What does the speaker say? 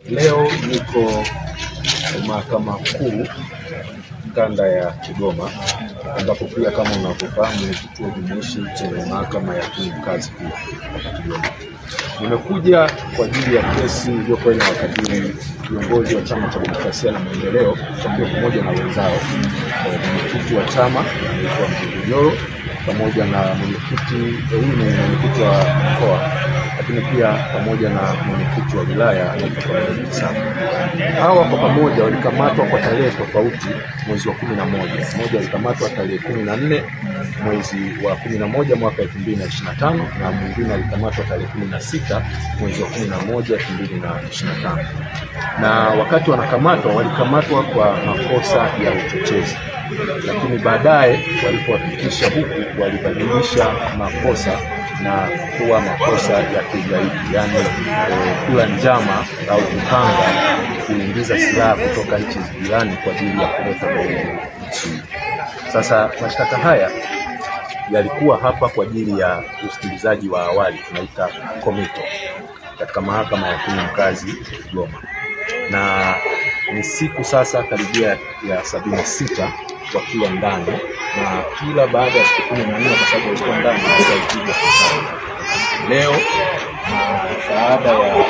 Leo niko Mahakama Kuu kanda ya Kigoma, ambapo pia kama unavyofahamu ni kituo jumuishi chenye mahakama ya hakimu mkazi hapa Kigoma. Nimekuja kwa ajili ya kesi iliyokuwa inawakabili viongozi wa Chama cha Demokrasia na Maendeleo wakiwa pamoja na wenzao, mwenyekiti wa chama anaitwa Mnyoro pamoja na mwenyekiti wa mkoa, lakini pia pamoja na mwenyekiti wa wilaya anaitwa Sana. Hawa kwa pamoja walikamatwa kwa tarehe tofauti mwezi wa 11. Mmoja alikamatwa tarehe 14 mwezi wa 11 mwaka 2025 na mwingine alikamatwa tarehe 16 mwezi wa 11 2025. Na wakati wanakamatwa walikamatwa kwa makosa ya uchochezi, lakini baadaye walipowafikisha huku walibadilisha makosa na kuwa makosa ya kigaidi, yani kula njama au kupanga kuingiza silaha kutoka nchi jirani kwa ajili ya kuleta vurugu nchini. Sasa mashtaka haya yalikuwa hapa kwa ajili ya usikilizaji wa awali, tunaita komito, katika mahakama ya hakimu mkazi Kigoma, na ni siku sasa karibia ya 76 wakiwa ndani, na kila baada ya siku 14 kwa sababu walikuwa ndani leo baada ya